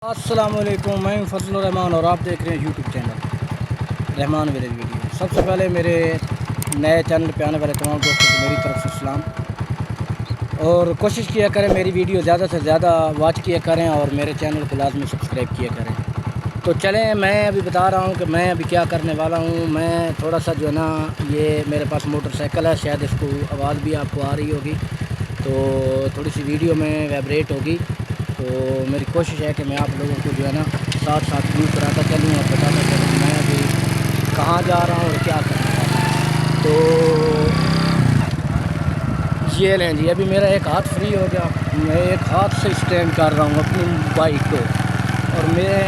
अस्सलाम वालेकुम, मैं हूं फजल रहमान और आप देख रहे हैं YouTube channel Rahman village video. सबसे पहले मेरे नए चैनल पे आने वाले तमाम दोस्तों को मेरी तरफ से सलाम, और कोशिश किया करें मेरी वीडियो ज़्यादा से ज़्यादा वॉच किया करें और मेरे चैनल को लाजमी सब्सक्राइब किया करें। तो चलें, मैं अभी बता रहा हूं कि मैं अभी क्या करने वाला हूं। मैं थोड़ा सा जो है ना, ये मेरे पास मोटरसाइकिल है, शायद इसको आवाज़ भी आपको आ रही होगी, तो थोड़ी सी वीडियो में वाइब्रेट होगी। तो मेरी कोशिश है कि मैं आप लोगों को जो है ना साथ साथ व्यू कराता चलूँ और बताता चलूँ मैं अभी कहाँ जा रहा हूँ और क्या कर रहा हूँ। तो ये लें जी, अभी मेरा एक हाथ फ्री हो गया, मैं एक हाथ से स्टैंड कर रहा हूँ अपनी बाइक को, और मैं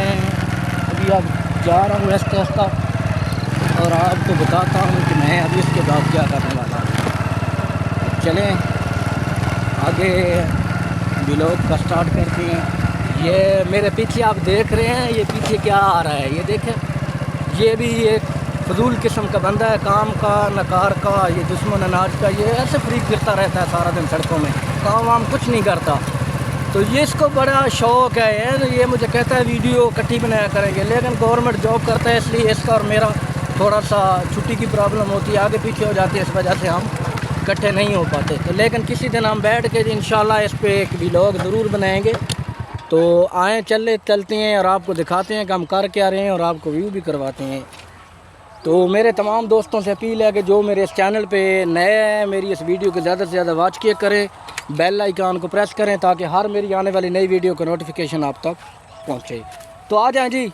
अभी अब जा रहा हूँ आहिस्ता आहिस्ता और आपको बताता हूँ कि मैं अभी इसके बाद क्या करने वाला हूँ। चलें आगे व्लॉग का स्टार्ट करते हैं। ये मेरे पीछे आप देख रहे हैं, ये पीछे क्या आ रहा है, ये देखें, ये भी एक फजूल किस्म का बंदा है, काम का नकार का, ये दुश्मन अनाज का, ये ऐसे फ्री फिरता रहता है सारा दिन सड़कों में, काम वाम कुछ नहीं करता। तो ये इसको बड़ा शौक़ है यार, ये मुझे कहता है वीडियो इकट्ठी बनाया करेंगे, लेकिन गवर्नमेंट जॉब करता है इसलिए इसका और मेरा थोड़ा सा छुट्टी की प्रॉब्लम होती है, आगे पीछे हो जाती है, इस वजह से हम इकट्ठे नहीं हो पाते। तो लेकिन किसी दिन हम बैठ के इंशाल्लाह इस पे एक व्लॉग ज़रूर बनाएंगे। तो आए चलते हैं और आपको दिखाते हैं कि हम कर क्या रहे हैं और आपको व्यू भी करवाते हैं। तो मेरे तमाम दोस्तों से अपील है कि जो मेरे इस चैनल पे नए हैं, मेरी इस वीडियो को ज़्यादा से ज़्यादा वॉच किया करें, बेल आइकन को प्रेस करें ताकि हर मेरी आने वाली नई वीडियो का नोटिफिकेशन आप तक पहुँचे। तो आ जाएँ जी।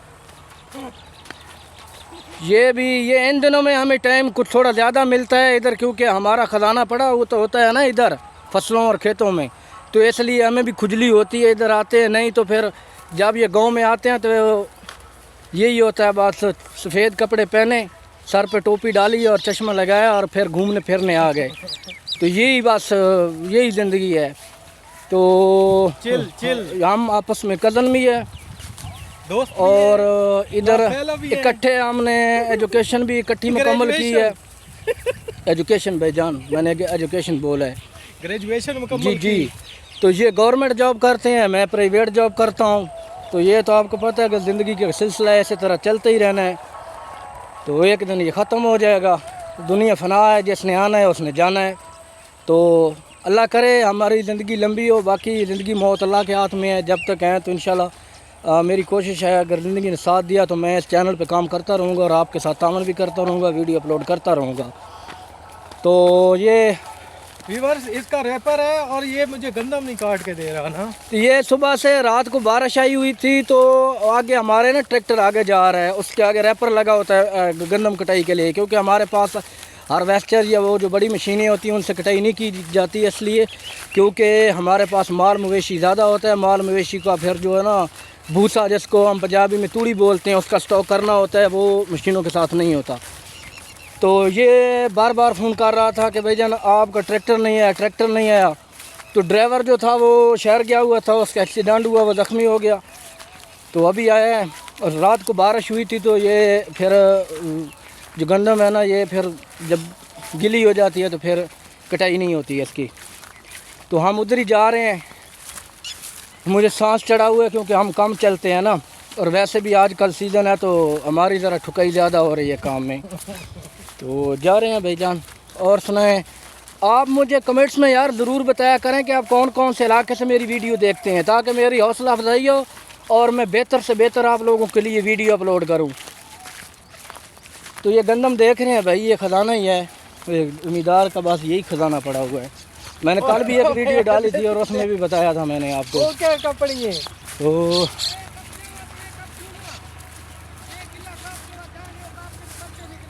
ये इन दिनों में हमें टाइम कुछ थोड़ा ज़्यादा मिलता है इधर, क्योंकि हमारा ख़जाना पड़ा वो तो होता है ना इधर फसलों और खेतों में, तो इसलिए हमें भी खुजली होती है इधर आते हैं। नहीं तो फिर जब ये गांव में आते हैं तो यही होता है, बस सफ़ेद कपड़े पहने, सर पे टोपी डाली और चश्मा लगाया और फिर घूमने फिरने आ गए। तो यही बस यही ज़िंदगी है। तो चिल हम आपस में कज़न भी है दोस्त, और इधर इकट्ठे हमने एजुकेशन भी इकट्ठी मुकम्मल की है। एजुकेशन भाईजान, मैंने एजुकेशन बोला है, ग्रेजुएशन मुकम्मल जी जी। तो ये गवर्नमेंट जॉब करते हैं, मैं प्राइवेट जॉब करता हूँ। तो ये तो आपको पता है कि ज़िंदगी का सिलसिला इसी तरह चलते ही रहना है, तो एक दिन ये ख़त्म हो जाएगा। दुनिया फ़ना है, जिसने आना है उसने जाना है। तो अल्लाह करे हमारी ज़िंदगी लंबी हो, बाकी ज़िंदगी मौत अल्लाह के हाथ में है। जब तक हैं तो इंशाल्लाह मेरी कोशिश है, अगर ज़िंदगी ने साथ दिया तो मैं इस चैनल पे काम करता रहूँगा और आपके साथ तामन भी करता रहूँगा, वीडियो अपलोड करता रहूँगा। तो ये व्यूअर्स इसका रैपर है और ये मुझे गंदम नहीं काट के दे रहा ना। तो ये सुबह से रात को बारिश आई हुई थी, तो आगे हमारे ना ट्रैक्टर आगे जा रहा है, उसके आगे रैपर लगा होता है गंदम कटाई के लिए, क्योंकि हमारे पास हार्वेस्टर या वो जो बड़ी मशीनें होती हैं उनसे कटाई नहीं की जाती है, इसलिए क्योंकि हमारे पास माल मवेशी ज़्यादा होता है। माल मवेशी का फिर जो है ना भूसा, जिसको हम पंजाबी में तूड़ी बोलते हैं, उसका स्टॉक करना होता है, वो मशीनों के साथ नहीं होता। तो ये बार बार फ़ोन कर रहा था कि भाईजान आपका ट्रैक्टर नहीं आया, ट्रैक्टर नहीं आया। तो ड्राइवर जो था वो शहर गया हुआ था, उसका एक्सीडेंट हुआ, वो ज़ख्मी हो गया। तो अभी आया है, और रात को बारिश हुई थी, तो ये फिर जो गंदम है ना, ये फिर जब गीली हो जाती है तो फिर कटाई नहीं होती है इसकी। तो हम उधर ही जा रहे हैं। मुझे सांस चढ़ा हुआ है क्योंकि हम कम चलते हैं ना, और वैसे भी आजकल सीज़न है तो हमारी ज़रा ठुकाई ज़्यादा हो रही है काम में। तो जा रहे हैं भाईजान। और सुनाएं, आप मुझे कमेंट्स में यार ज़रूर बताया करें कि आप कौन कौन से इलाके से मेरी वीडियो देखते हैं, ताकि मेरी हौसला अफजाई हो और मैं बेहतर से बेहतर आप लोगों के लिए वीडियो अपलोड करूं। तो ये गंदम देख रहे हैं भाई, ये ख़जाना ही है, ज़मींदार का बस यही ख़जाना पड़ा हुआ है। मैंने कल भी एक वीडियो डाली थी और उसमें भी बताया था मैंने आपको। तो क्या कपड़ी है? तो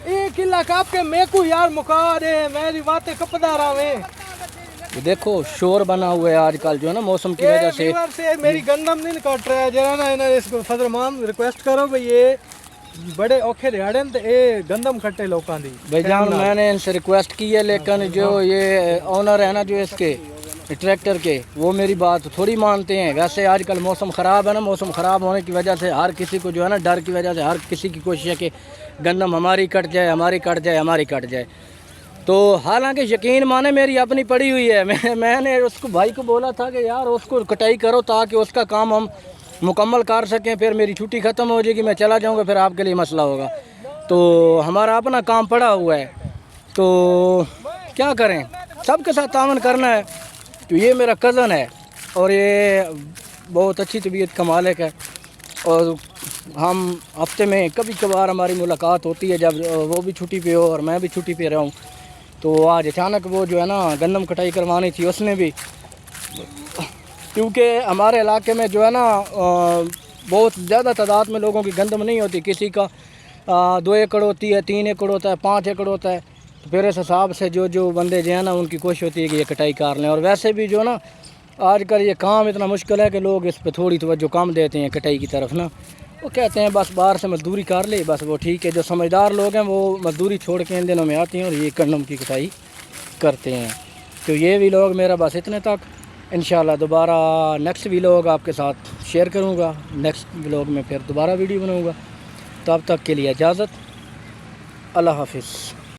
एक किला काप के मैं को यार मुका दे, मेरी बातें कपदा रहा। देखो शोर बना हुआ है आजकल जो है ना मौसम की वजह से मेरी गंदम नहीं काट रहा है जरा ना, इन्हें इसको फजरमान रिक्वेस्ट करो भाई, ये बड़े औखे दिहाड़े ते ए गंदम खट्टे लोगों दी भाईजान। मैंने इनसे रिक्वेस्ट की है, लेकिन जो ये ओनर है ना जो इसके ट्रैक्टर के, वो मेरी बात थोड़ी मानते हैं। वैसे आजकल मौसम ख़राब है ना, मौसम ख़राब होने की वजह से हर किसी को जो है ना डर की वजह से हर किसी की कोशिश है कि गंदम हमारी कट जाए, हमारी कट जाए, हमारी कट जाए। तो हालांकि यकीन माने मेरी अपनी पड़ी हुई है। मैंने उसको भाई को बोला था कि यार उसको कटाई करो ताकि उसका काम हम मुकम्मल कर सकें, फिर मेरी छुट्टी ख़त्म हो जाएगी, मैं चला जाऊँगा, फिर आपके लिए मसला होगा। तो हमारा अपना काम पड़ा हुआ है, तो क्या करें, सबके साथ तावन करना है। तो ये मेरा कज़न है और ये बहुत अच्छी तबीयत का मालिक है, और हम हफ्ते में कभी कभार हमारी मुलाकात होती है, जब वो भी छुट्टी पे हो और मैं भी छुट्टी पे रहूँ। तो आज अचानक वो जो है ना गंदम कटाई करवानी थी उसने भी, क्योंकि हमारे इलाके में जो है ना बहुत ज़्यादा तादाद में लोगों की गंदम नहीं होती, किसी का 2 एकड़ होती है, 3 एकड़ होता है, 5 एकड़ होता है। तो फिर इस हिसाब से जो बंदे जो है ना उनकी कोशिश होती है कि ये कटाई कर लें। और वैसे भी जो ना आजकल ये काम इतना मुश्किल है कि लोग इस पे थोड़ी तवज्जो कम देते हैं कटाई की तरफ ना, वो कहते हैं बस बाहर से मजदूरी कर ले, बस वो ठीक है। जो समझदार लोग हैं वो मजदूरी छोड़ के इन दिनों में आते हैं और ये गंदम की कटाई करते हैं। तो ये व्लॉग मेरा बस इतने तक, इंशाल्लाह दोबारा नेक्स्ट व्लॉग आपके साथ शेयर करूँगा, नेक्स्ट व्लॉग में फिर दोबारा वीडियो बनाऊँगा। तब तक के लिए इजाज़त, अल्लाह हाफिज़।